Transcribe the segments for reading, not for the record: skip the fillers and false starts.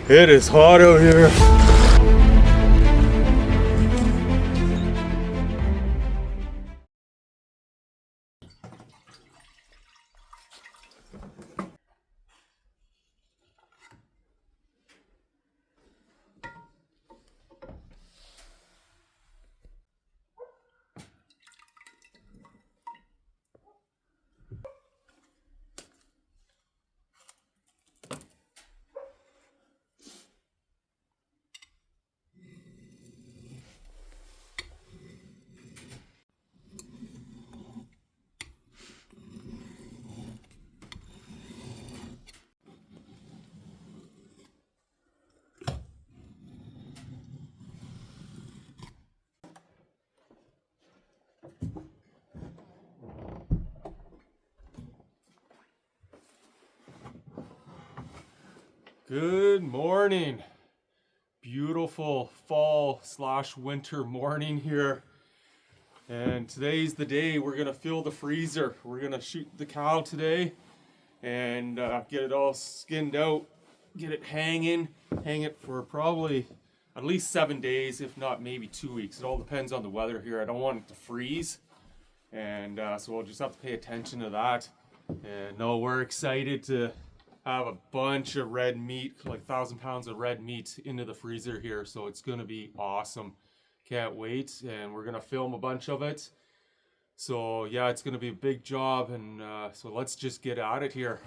It is hot out here. Good morning. Beautiful fall/winter morning here. And today's the day we're gonna fill the freezer. We're gonna shoot the cow today and get it all skinned out, get it hang it for probably at least 7 days, if not maybe 2 weeks. It all depends on the weather here. I don't want it to freeze. And so we'll just have to pay attention to that. And no, we're excited to have a bunch of red meat, like 1,000 pounds of red meat into the freezer here. So it's gonna be awesome. Can't wait. And we're gonna film a bunch of it. So yeah, it's gonna be a big job. And so let's just get at it here.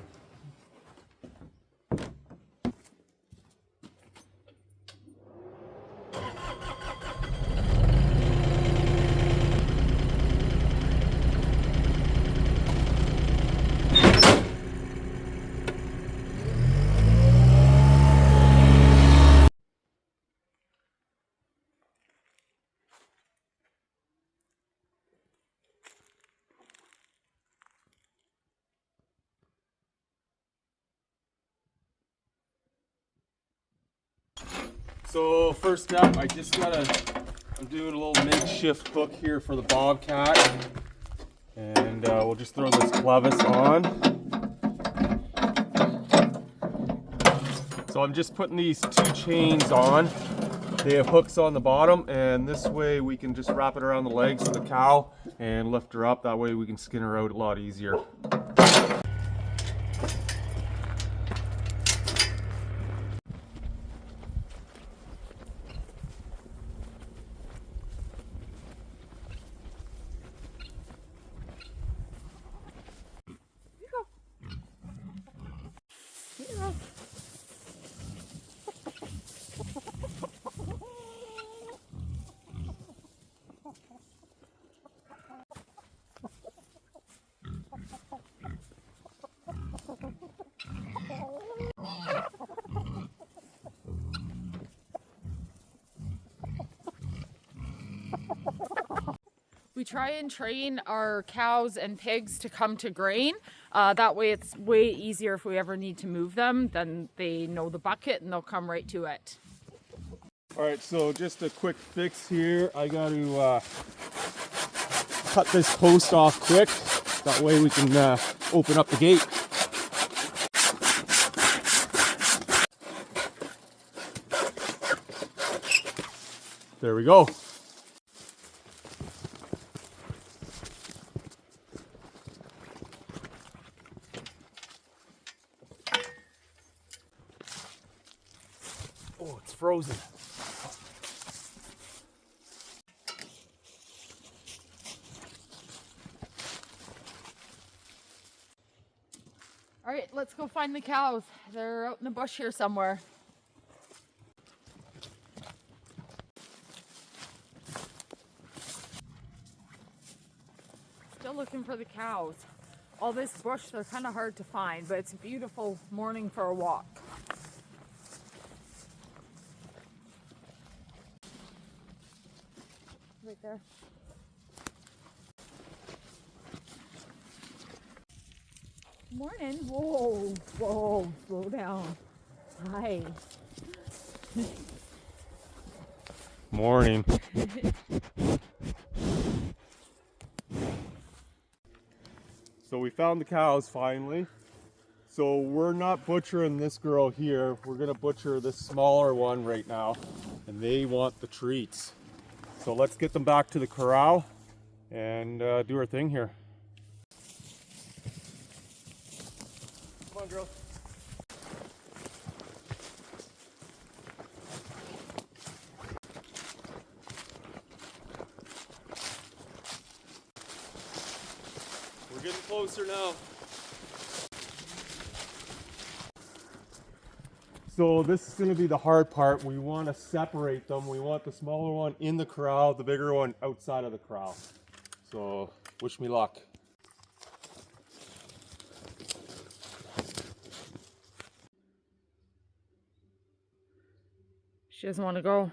So first step, I'm doing a little makeshift hook here for the bobcat. And we'll just throw this clevis on. So I'm just putting these 2 chains on. They have hooks on the bottom, and this way we can just wrap it around the legs of the cow and lift her up. That way we can skin her out a lot easier. We try and train our cows and pigs to come to grain. That way it's way easier if we ever need to move them. Then they know the bucket and they'll come right to it. All right, so just a quick fix here. I got to cut this post off quick. That way we can open up the gate. There we go. Oh, it's frozen. All right, let's go find the cows. They're out in the bush here somewhere. Still looking for the cows. All this bush, they're kind of hard to find, but it's a beautiful morning for a walk. Right there. Morning. Whoa, whoa, slow down. Hi. Morning. So we found the cows finally. So we're not butchering this girl here. We're gonna butcher this smaller one right now, and they want the treats. So let's get them back to the corral and do our thing here. Come on, girl. We're getting closer now. So this is going to be the hard part. We want to separate them. We want the smaller one in the corral, the bigger one outside of the corral. So wish me luck. She doesn't want to go.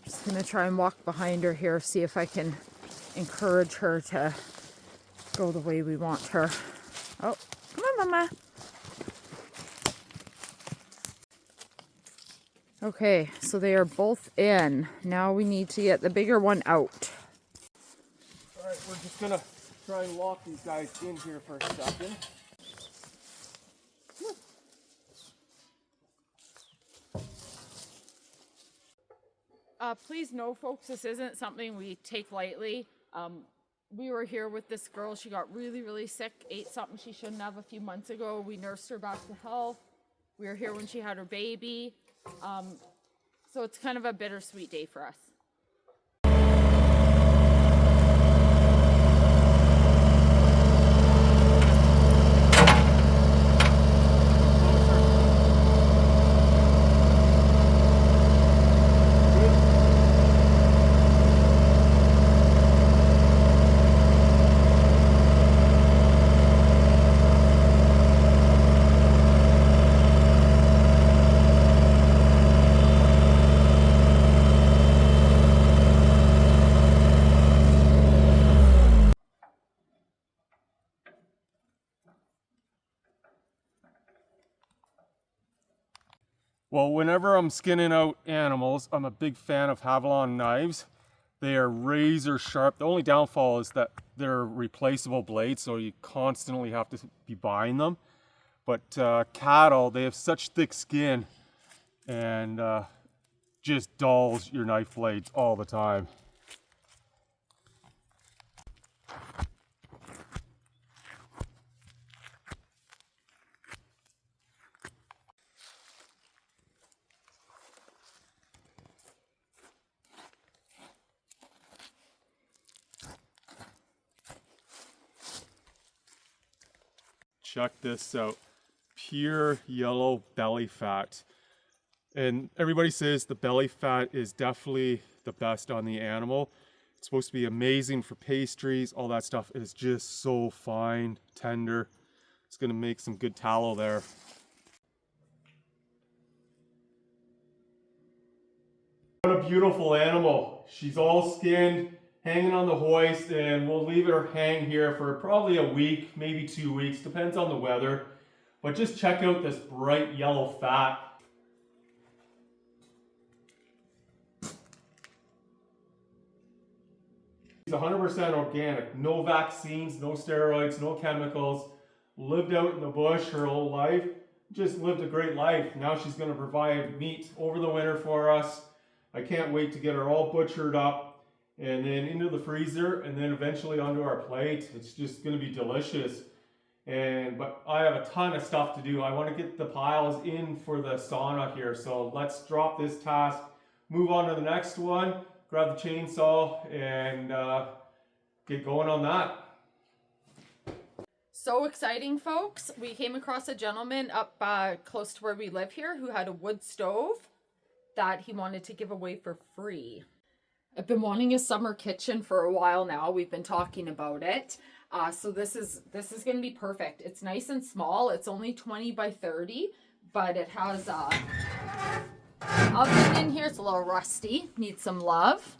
Just gonna try and walk behind her here, see if I can encourage her to go the way we want her. Oh, come on, Mama. Okay, so they are both in. Now we need to get the bigger one out. All right, we're just gonna try and lock these guys in here for a second. Please know, folks, this isn't something we take lightly. We were here with this girl. She got really, really sick, ate something she shouldn't have a few months ago. We nursed her back to health. We were here when she had her baby. So it's kind of a bittersweet day for us. Well, whenever I'm skinning out animals, I'm a big fan of Havalon knives. They are razor sharp. The only downfall is that they're replaceable blades, so you constantly have to be buying them. But cattle, they have such thick skin and just dulls your knife blades all the time. Check this out, pure yellow belly fat. And everybody says the belly fat is definitely the best on the animal. It's supposed to be amazing for pastries, all that stuff. It is just so fine, tender. It's gonna make some good tallow there. What a beautiful animal. She's all skinned, hanging on the hoist, and we'll leave her hang here for probably a week, maybe 2 weeks, depends on the weather. But just check out this bright yellow fat. She's 100% organic, no vaccines, no steroids, no chemicals. Lived out in the bush her whole life, just lived a great life. Now she's gonna provide meat over the winter for us. I can't wait to get her all butchered up and then into the freezer, and then eventually onto our plate. It's just going to be delicious. But I have a ton of stuff to do. I want to get the piles in for the sauna here. So let's drop this task, move on to the next one, grab the chainsaw, and get going on that. So exciting, folks. We came across a gentleman up close to where we live here who had a wood stove that he wanted to give away for free. I've been wanting a summer kitchen for a while now. We've been talking about it. So this is going to be perfect. It's nice and small. It's only 20 by 30, but it has oven in here. It's a little rusty. Needs some love.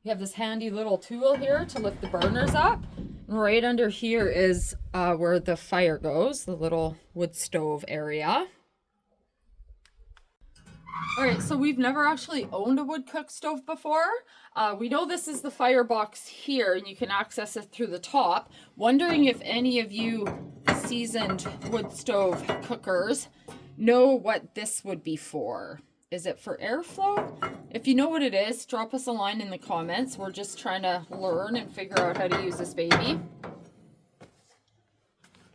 You have this handy little tool here to lift the burners up. And right under here is where the fire goes, the little wood stove area. All right, so we've never actually owned a wood cook stove before. We know this is the firebox here, and you can access it through the top. Wondering if any of you seasoned wood stove cookers know what this would be for. Is it for airflow? If you know what it is, drop us a line in the comments. We're just trying to learn and figure out how to use this baby.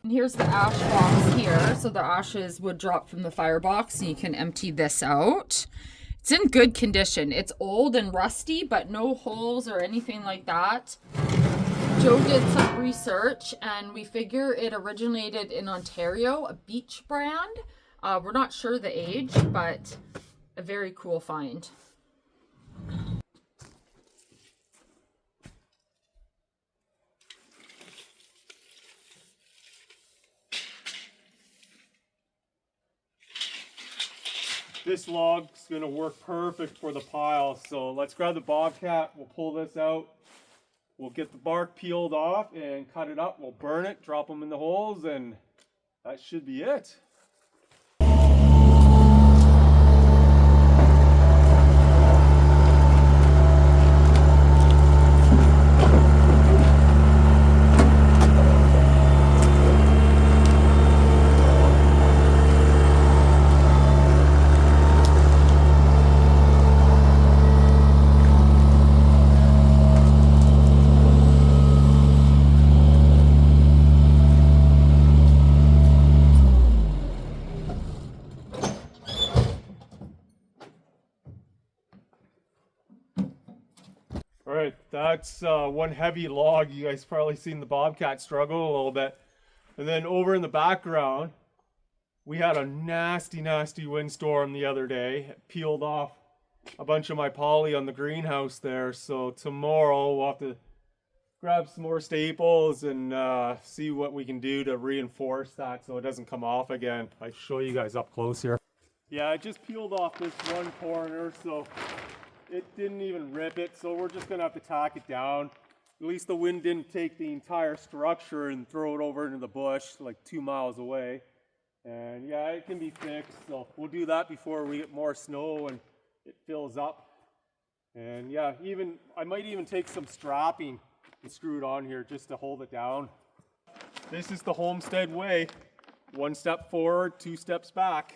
And here's the ash box here. So the ashes would drop from the firebox and you can empty this out. It's in good condition. It's old and rusty, but no holes or anything like that. Joe did some research and we figure it originated in Ontario, a Beach brand. We're not sure the age, but a very cool find. This log's gonna work perfect for the pile. So let's grab the Bobcat, we'll pull this out. We'll get the bark peeled off and cut it up. We'll burn it, drop them in the holes, and that should be it. All right, that's one heavy log. You guys probably seen the Bobcat struggle a little bit. And then over in the background, we had a nasty, nasty windstorm the other day. It peeled off a bunch of my poly on the greenhouse there. So tomorrow we'll have to grab some more staples and see what we can do to reinforce that so it doesn't come off again. I show you guys up close here. Yeah, I just peeled off this one corner, so it didn't even rip it, so we're just gonna have to tack it down. At least the wind didn't take the entire structure and throw it over into the bush like 2 miles away. And yeah, it can be fixed, so we'll do that before we get more snow and it fills up. And yeah, I might even take some strapping and screw it on here just to hold it down. This is the Homestead way. 1 step forward, 2 steps back.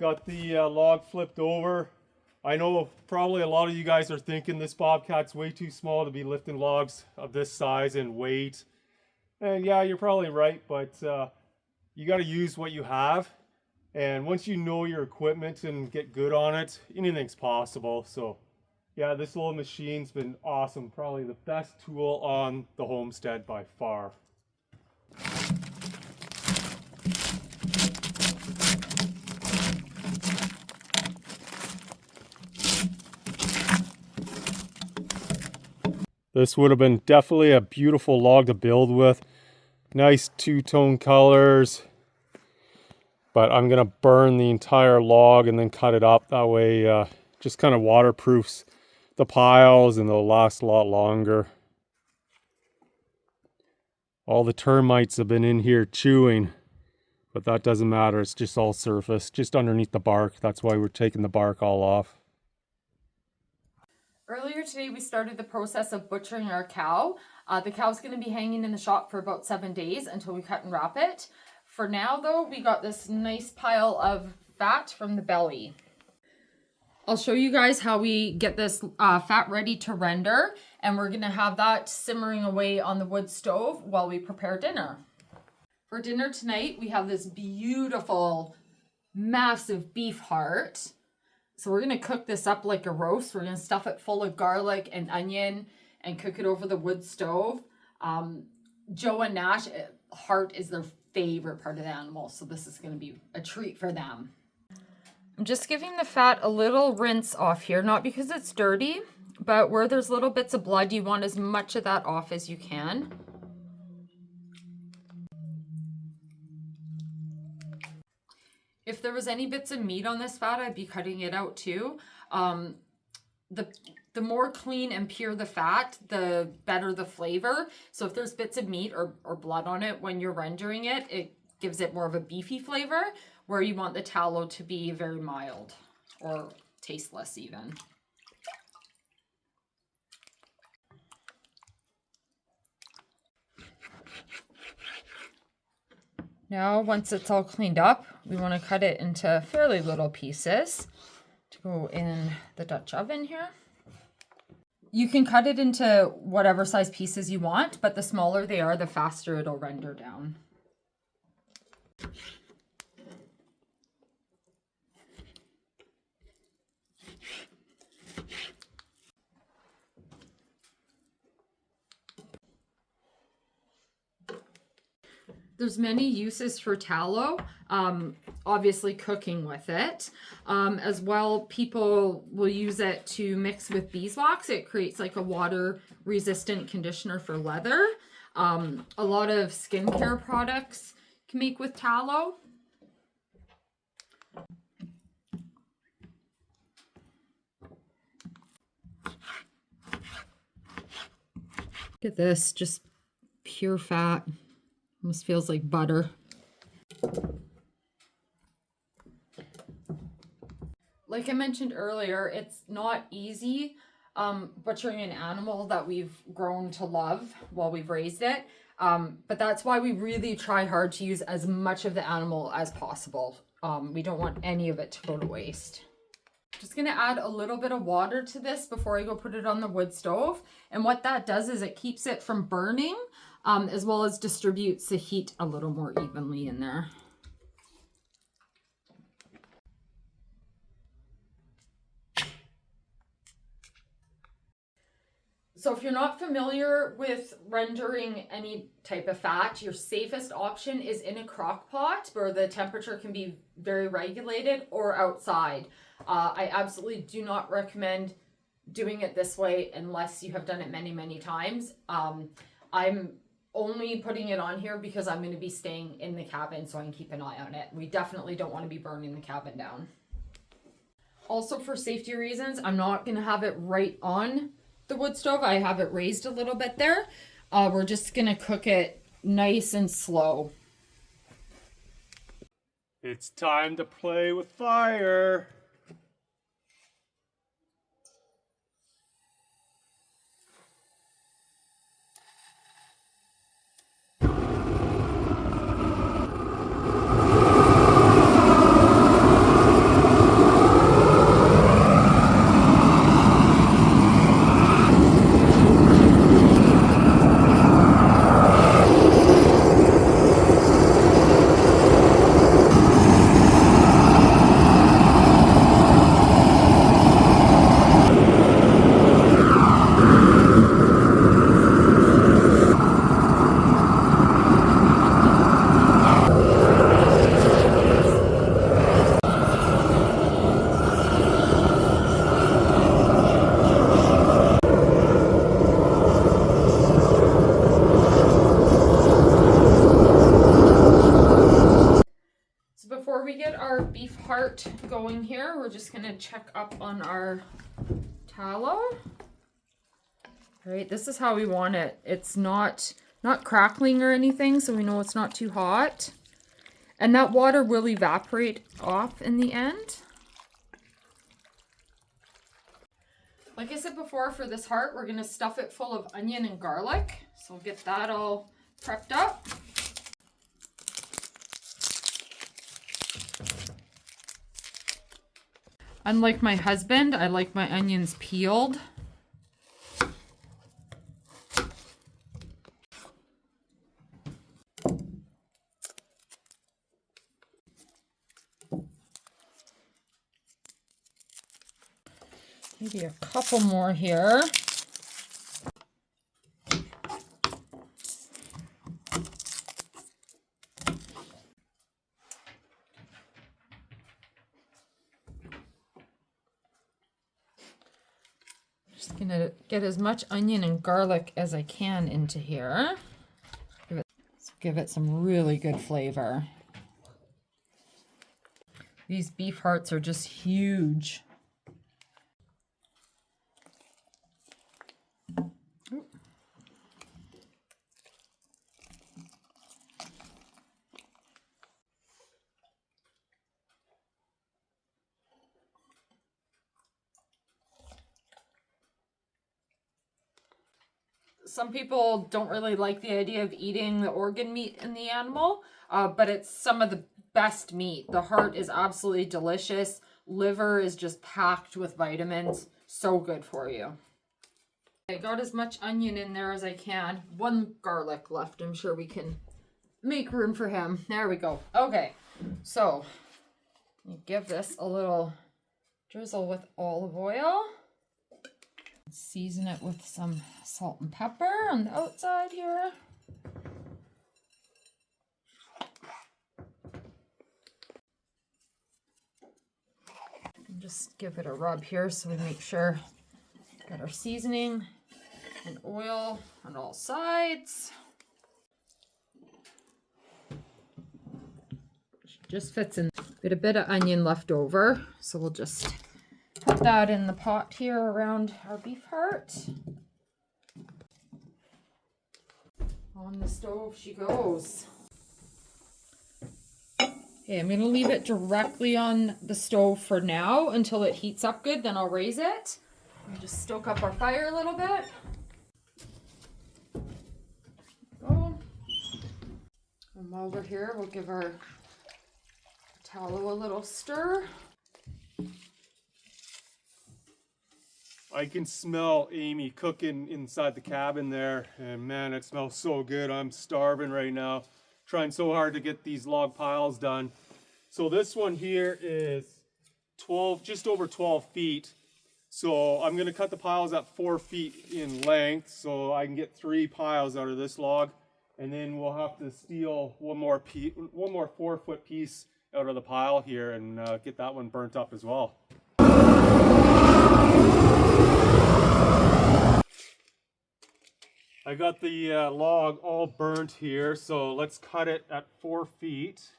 Got the log flipped over. I know probably a lot of you guys are thinking this Bobcat's way too small to be lifting logs of this size and weight. And yeah, you're probably right, but you got to use what you have. And once you know your equipment and get good on it, anything's possible. So yeah, this little machine's been awesome. Probably the best tool on the Homestead by far. This would have been definitely a beautiful log to build with. Nice two-tone colors. But I'm gonna burn the entire log and then cut it up. That way, just kind of waterproofs the piles and they'll last a lot longer. All the termites have been in here chewing, but that doesn't matter. It's just all surface, just underneath the bark. That's why we're taking the bark all off. Earlier today, we started the process of butchering our cow. The cow's going to be hanging in the shop for about 7 days until we cut and wrap it. For now, though, we got this nice pile of fat from the belly. I'll show you guys how we get this fat ready to render, and we're going to have that simmering away on the wood stove while we prepare dinner. For dinner tonight, we have this beautiful, massive beef heart. So we're going to cook this up like a roast. We're going to stuff it full of garlic and onion and cook it over the wood stove. Joe and Nash, heart is their favorite part of the animal, so this is going to be a treat for them. I'm just giving the fat a little rinse off here, not because it's dirty, but where there's little bits of blood, you want as much of that off as you can. If there was any bits of meat on this fat, I'd be cutting it out too. The more clean and pure the fat, the better the flavor. So if there's bits of meat or blood on it when you're rendering it, it gives it more of a beefy flavor, where you want the tallow to be very mild or tasteless even. Now, once it's all cleaned up, we want to cut it into fairly little pieces to go in the Dutch oven here. You can cut it into whatever size pieces you want, but the smaller they are, the faster it'll render down. There's many uses for tallow, obviously cooking with it. As well, people will use it to mix with beeswax. It creates like a water-resistant conditioner for leather. A lot of skincare products can make with tallow. Look at this, just pure fat. Almost feels like butter. Like I mentioned earlier, it's not easy butchering an animal that we've grown to love while we've raised it. But that's why we really try hard to use as much of the animal as possible. We don't want any of it to go to waste. Just gonna add a little bit of water to this before I go put it on the wood stove. And what that does is it keeps it from burning, as well as distributes the heat a little more evenly in there. So if you're not familiar with rendering any type of fat, your safest option is in a crock pot where the temperature can be very regulated, or outside. I absolutely do not recommend doing it this way unless you have done it many, many times. I'm only putting it on here because I'm going to be staying in the cabin so I can keep an eye on it. We definitely don't want to be burning the cabin down. Also, for safety reasons, I'm not going to have it right on the wood stove. I have it raised a little bit there. We're just going to cook it nice and slow. It's time to play with fire. before we get our beef heart going here, we're just gonna check up on our tallow. All right, this is how we want it. It's not crackling or anything, so we know it's not too hot. And that water will evaporate off in the end. Like I said before, for this heart, we're gonna stuff it full of onion and garlic. So we'll get that all prepped up. Unlike my husband, I like my onions peeled. Maybe a couple more here. Just gonna get as much onion and garlic as I can into here. Give it some really good flavor. These beef hearts are just huge. Some people don't really like the idea of eating the organ meat in the animal, but it's some of the best meat. The heart is absolutely delicious. Liver is just packed with vitamins. So good for you. I got as much onion in there as I can. One garlic left. I'm sure we can make room for him. There we go. Okay, so give this a little drizzle with olive oil. Season it with some salt and pepper on the outside here. And just give it a rub here so we make sure we got our seasoning and oil on all sides. Just fits in. A bit of onion left over, so we'll just put that in the pot here around our beef heart. On the stove she goes. Okay, I'm gonna leave it directly on the stove for now until it heats up good, then I'll raise it. And just stoke up our fire a little bit. Go. And while we're here, we'll give our tallow a little stir. I can smell Amy cooking inside the cabin there, and man, it smells so good. I'm starving right now, trying so hard to get these log piles done. So this one here is 12, just over 12 feet. So I'm gonna cut the piles at 4 feet in length so I can get 3 piles out of this log. And then we'll have to steal one more 4-foot piece out of the pile here and get that one burnt up as well. I got the log all burnt here, so let's cut it at 4 feet.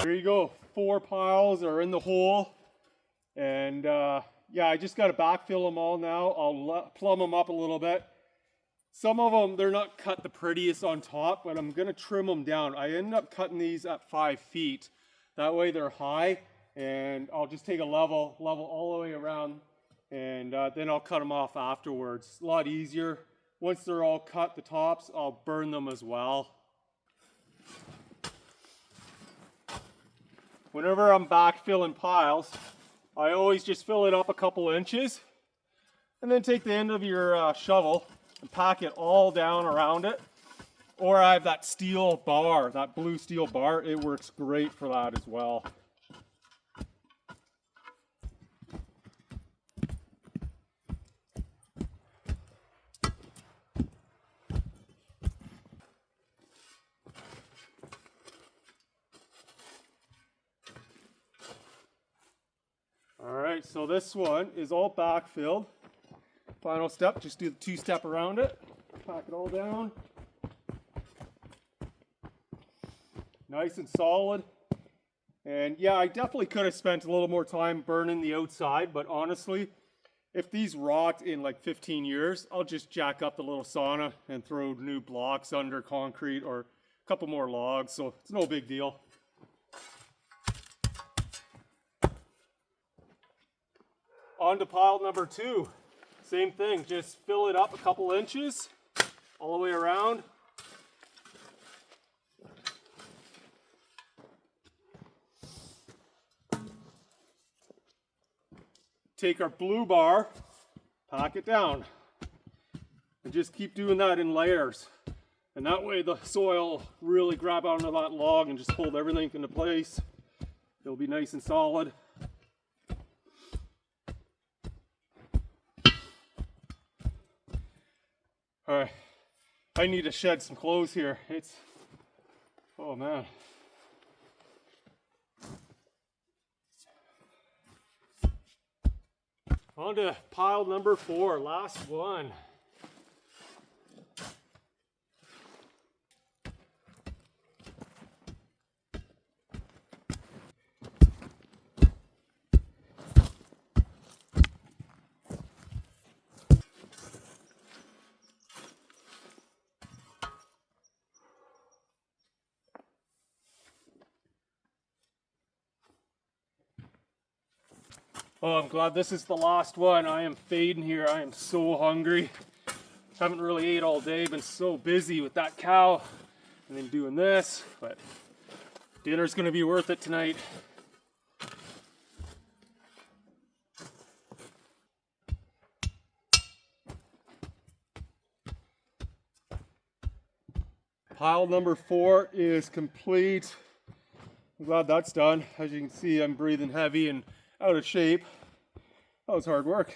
There you go, 4 piles are in the hole. And yeah, I just got to backfill them all now. I'll plumb them up a little bit. Some of them, they're not cut the prettiest on top, but I'm going to trim them down. I ended up cutting these at 5 feet. That way they're high, and I'll just take a level all the way around, and then I'll cut them off afterwards. It's a lot easier. Once they're all cut, the tops, I'll burn them as well. Whenever I'm backfilling piles, I always just fill it up a couple inches, and then take the end of your shovel and pack it all down around it. Or I have that steel bar, that blue steel bar. It works great for that as well. All right, so this one is all backfilled. Final step, just do the 2-step around it. Pack it all down. Nice and solid. And yeah, I definitely could have spent a little more time burning the outside, but honestly, if these rot in like 15 years, I'll just jack up the little sauna and throw new blocks under concrete or a couple more logs, so it's no big deal. On to pile number 2. Same thing, just fill it up a couple inches all the way around. Take our blue bar, pack it down, and just keep doing that in layers. And that way the soil will really grab onto that log and just hold everything into place. It'll be nice and solid. All right, I need to shed some clothes here. Oh man. On to pile number 4, last one. Oh, I'm glad this is the last one. I am fading here. I am so hungry. Haven't really ate all day. Been so busy with that cow and then doing this, but dinner's gonna be worth it tonight. Pile number 4 is complete. I'm glad that's done. As you can see, I'm breathing heavy and out of shape. That was hard work.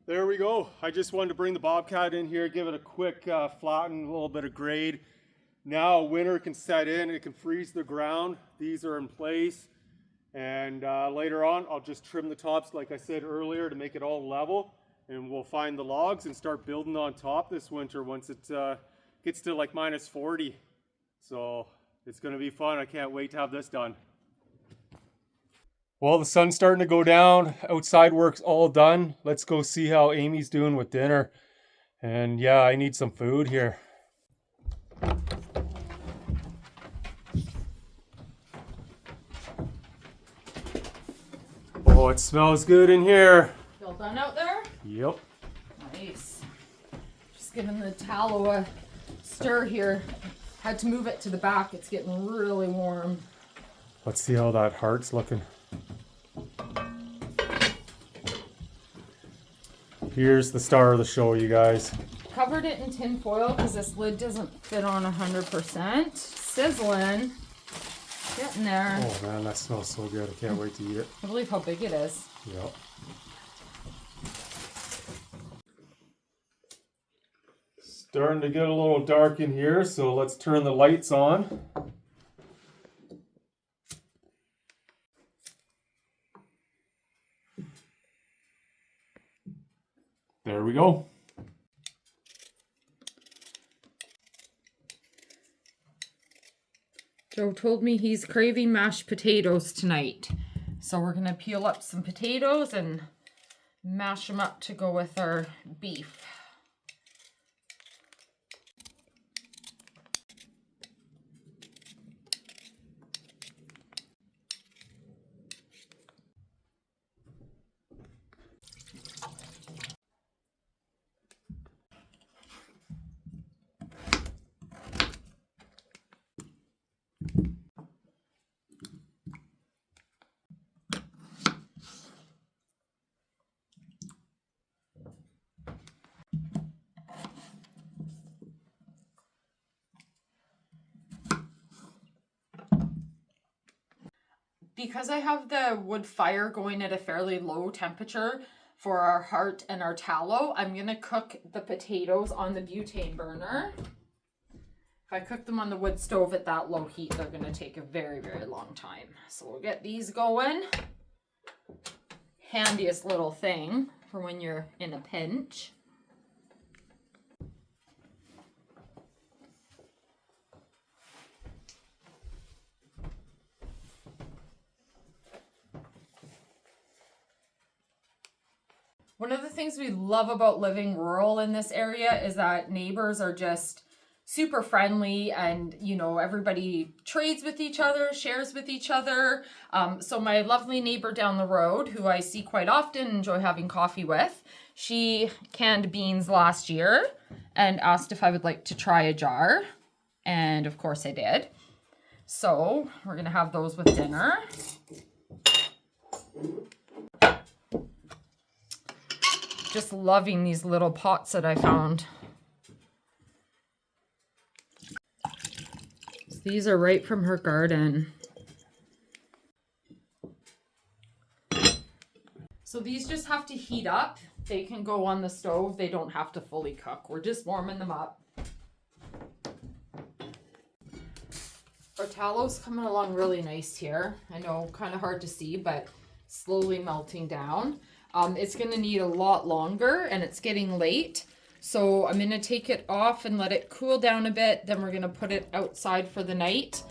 There we go. I just wanted to bring the Bobcat in here, give it a quick flatten, a little bit of grade. Now winter can set in, it can freeze the ground. These are in place. And later on, I'll just trim the tops, like I said earlier, to make it all level. And we'll find the logs and start building on top this winter once it gets to like minus 40. So it's gonna be fun. I can't wait to have this done. Well, the sun's starting to go down. Outside work's all done. Let's go see how Amy's doing with dinner. And yeah, I need some food here. Oh, it smells good in here. Feel done out there? Yep. Nice. Just giving the tallow a stir here. Had to move it to the back. It's getting really warm. Let's see how that heart's looking. Here's the star of the show, you guys. Covered it in tin foil because this lid doesn't fit on 100%. Sizzling. Getting there. Oh man, that smells so good. I can't wait to eat it. I believe how big it is. Yep. Starting to get a little dark in here, so let's turn the lights on. There we go. Joe told me he's craving mashed potatoes tonight. So we're going to peel up some potatoes and mash them up to go with our beef. Because I have the wood fire going at a fairly low temperature for our heart and our tallow, I'm going to cook the potatoes on the butane burner. If I cook them on the wood stove at that low heat, they're going to take a very, very long time. So we'll get these going. Handiest little thing for when you're in a pinch. One of the things we love about living rural in this area is that neighbors are just super friendly, and you know, everybody trades with each other, shares with each other. So my lovely neighbor down the road, who I see quite often, enjoy having coffee with, she canned beans last year and asked if I would like to try a jar, and of course I did. So we're gonna have those with dinner. Just loving these little pots that I found. These are right from her garden. So these just have to heat up. They can go on the stove. They don't have to fully cook. We're just warming them up. Our tallow's coming along really nice here. I know, kind of hard to see, but slowly melting down. It's going to need a lot longer, and it's getting late. So I'm going to take it off and let it cool down a bit. Then we're going to put it outside for the night.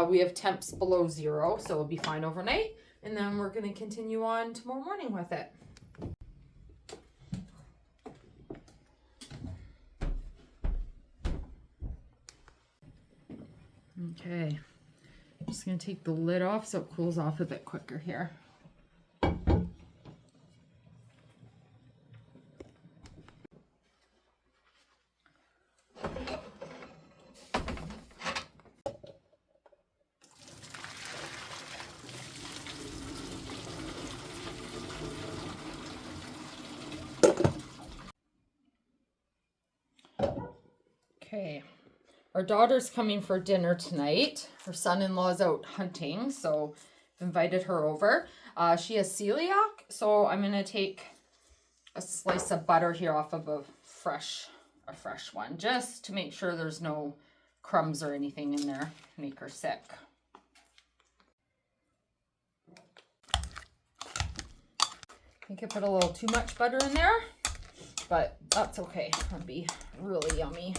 We have temps below 0, so it'll be fine overnight. And then we're going to continue on tomorrow morning with it. Okay. I'm just going to take the lid off so it cools off a bit quicker here. Okay, our daughter's coming for dinner tonight. Her son-in-law's out hunting, so I've invited her over. She has celiac, so I'm gonna take a slice of butter here off of a fresh one, just to make sure there's no crumbs or anything in there, make her sick. I think I put a little too much butter in there, but that's okay. That'd be really yummy.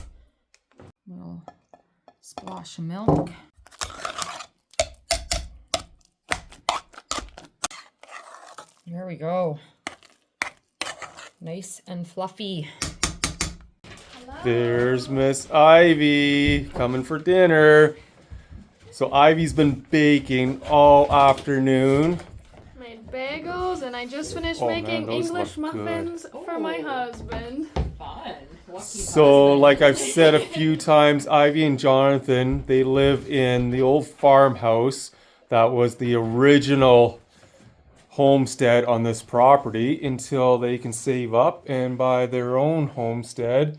Little splash of milk. There we go. Nice and fluffy. Hello. There's Miss Ivy coming for dinner. So Ivy's been baking all afternoon. My bagels, and I just finished Oh, man, making those English look good. muffins for my husband. Fun. Lucky So, husband. like I've said a few times, Ivy and Jonathan, they live in the old farmhouse that was the original homestead on this property until they can save up and buy their own homestead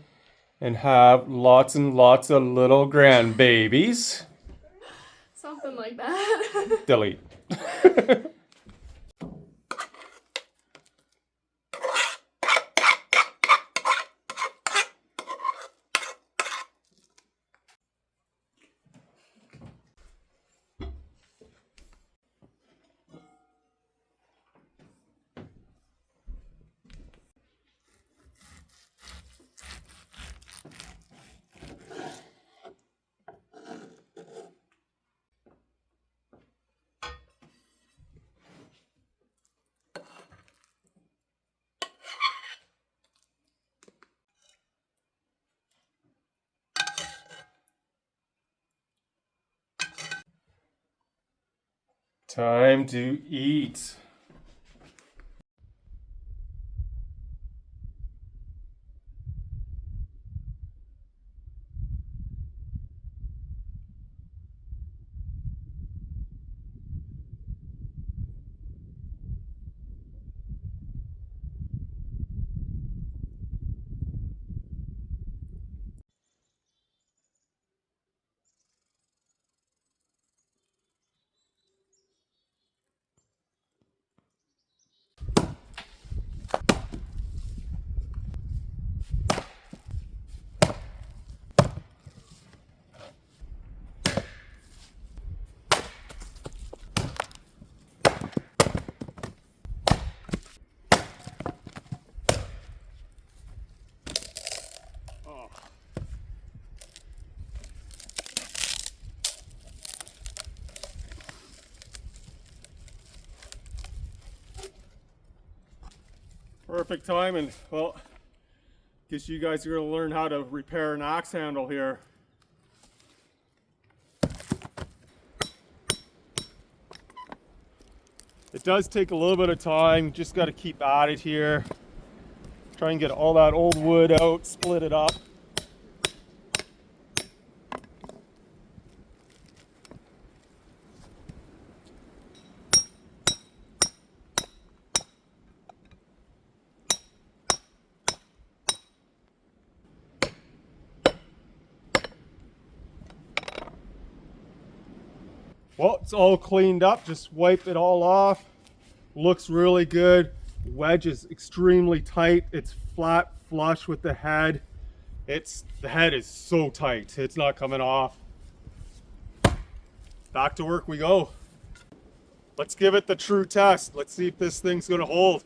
and have lots and lots of little grandbabies. Something like that. Delete. Time to eat. Perfect timing. Well, guess you guys are going to learn how to repair an axe handle here. It does take a little bit of time. Just got to keep at it here. Try and get all that old wood out, split it up. Well, it's all cleaned up. Just wipe it all off. Looks really good. Wedge is extremely tight. It's flat flush with the head. The head is so tight. It's not coming off. Back to work we go. Let's give it the true test. Let's see if this thing's gonna hold.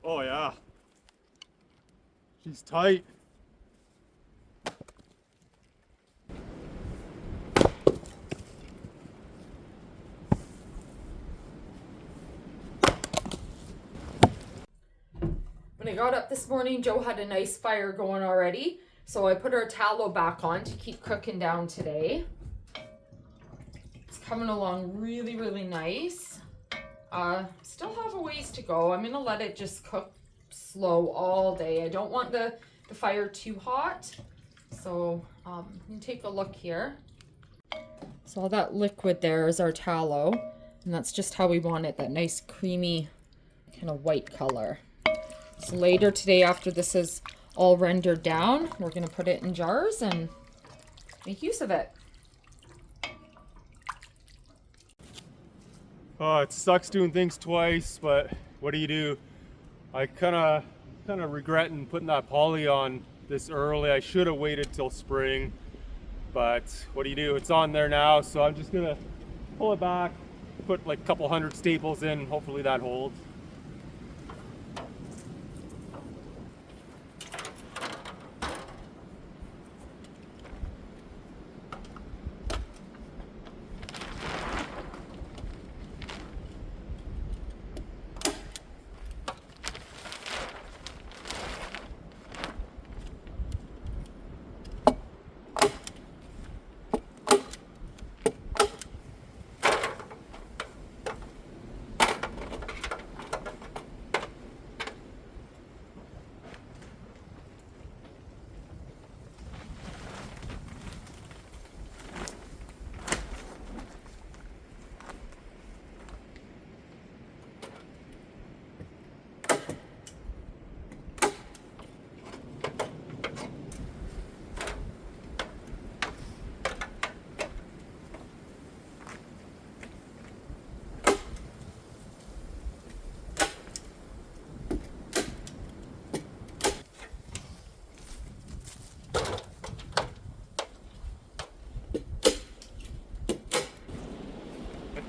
Oh yeah. She's tight. When I got up this morning, Joe had a nice fire going already. So I put our tallow back on to keep cooking down today. It's coming along really, really nice. Still have a ways to go. I'm gonna let it just cook slow all day. I don't want the fire too hot. So you can take a look here. So all that liquid there is our tallow. And that's just how we want it, that nice creamy kind of white color. So later today, after this is all rendered down, we're going to put it in jars and make use of it. Oh, it sucks doing things twice, but what do you do? I kind of regretting putting that poly on this early. I should have waited till spring, but what do you do? It's on there now, so I'm just gonna pull it back, put like a couple hundred staples in, hopefully that holds.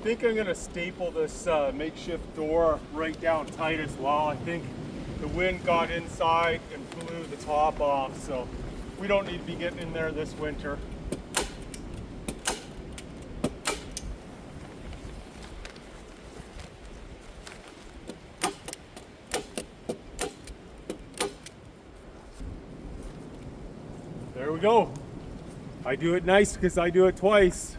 think I'm gonna staple this makeshift door right down tight as well. I think the wind got inside and blew the top off, so we don't need to be getting in there this winter. There we go. I do it nice because I do it twice.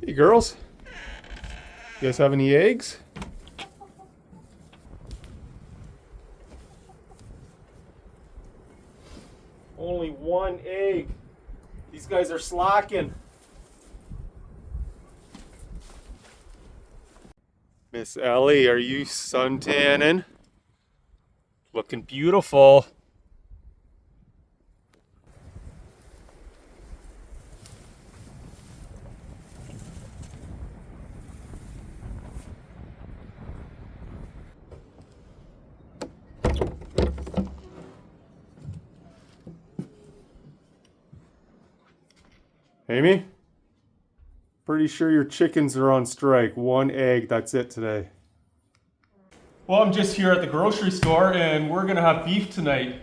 Hey girls, you guys have any eggs? Only one egg. These guys are slacking. Miss Ellie, are you suntanning? Looking beautiful. Amy? Pretty sure your chickens are on strike. 1 egg, that's it today. Well, I'm just here at the grocery store and we're gonna have beef tonight.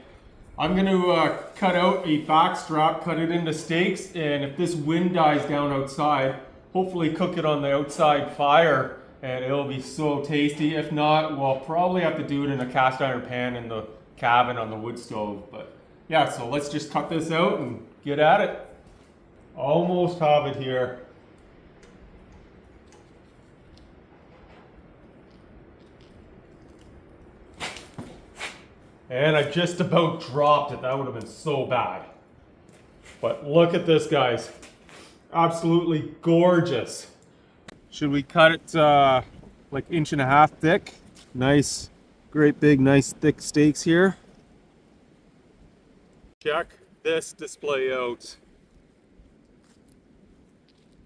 I'm gonna cut out a back strap, cut it into steaks, and if this wind dies down outside, hopefully cook it on the outside fire and it'll be so tasty. If not, we'll probably have to do it in a cast iron pan in the cabin on the wood stove. But yeah, so let's just cut this out and get at it. Almost have it here. And I just about dropped it. That would have been so bad. But look at this, guys. Absolutely gorgeous. Should we cut it like 1.5 inches thick? Nice, great big, nice thick steaks here. Check this display out.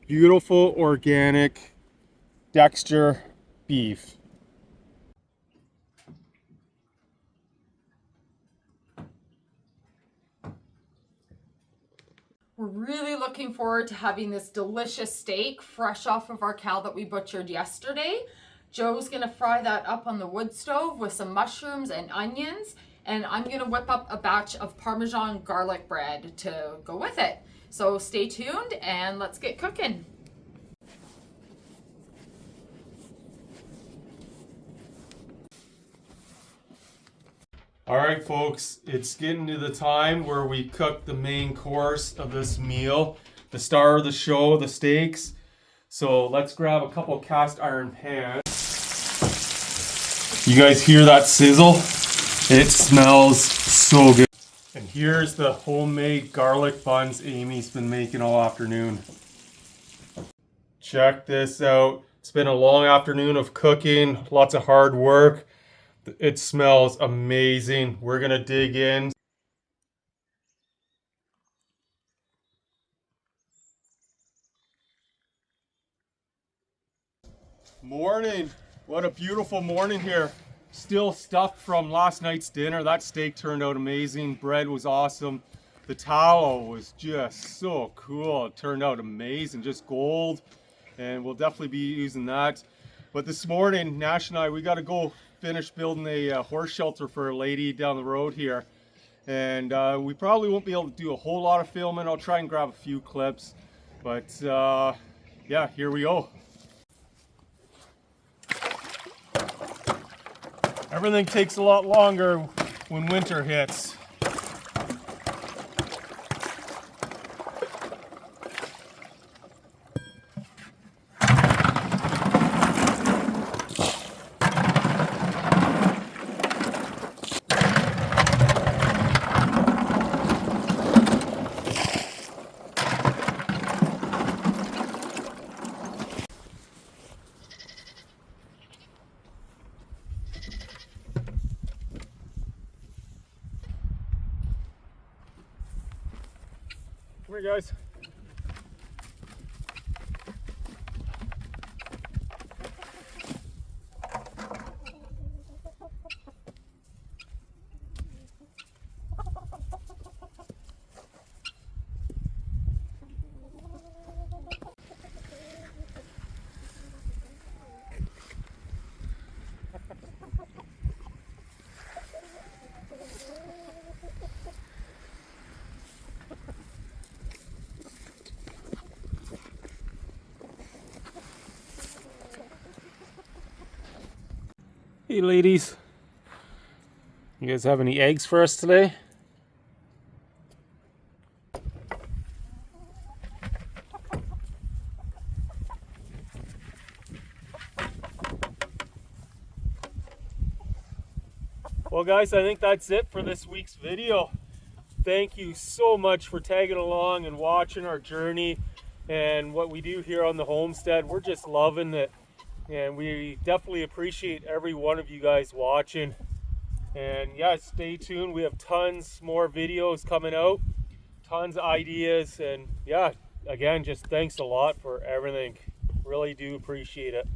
Beautiful, organic, Dexter beef. We're really looking forward to having this delicious steak fresh off of our cow that we butchered yesterday. Joe's gonna fry that up on the wood stove with some mushrooms and onions, and I'm gonna whip up a batch of Parmesan garlic bread to go with it. So stay tuned and let's get cooking. All right, folks, it's getting to the time where we cook the main course of this meal, the star of the show, the steaks. So let's grab a couple cast iron pans. You guys hear that sizzle? It smells so good. And here's the homemade garlic buns Amy's been making all afternoon. Check this out. It's been a long afternoon of cooking, lots of hard work. It smells amazing. We're gonna dig in. Morning. What a beautiful morning here. Still stuffed from last night's dinner. That steak turned out amazing. Bread was awesome. The tallow was just so cool. It turned out amazing, just gold. And we'll definitely be using that. But this morning, Nash and I, we gotta go finish building a horse shelter for a lady down the road here, and we probably won't be able to do a whole lot of filming. I'll try and grab a few clips, but yeah, here we go. Everything takes a lot longer when winter hits. Come here, guys. Hey ladies, you guys have any eggs for us today? Well guys, I think that's it for this week's video. Thank you so much for tagging along and watching our journey and what we do here on the homestead. We're just loving it. And we definitely appreciate every one of you guys watching. And yeah, stay tuned. We have tons more videos coming out, tons of ideas. And yeah, again, just thanks a lot for everything. Really do appreciate it.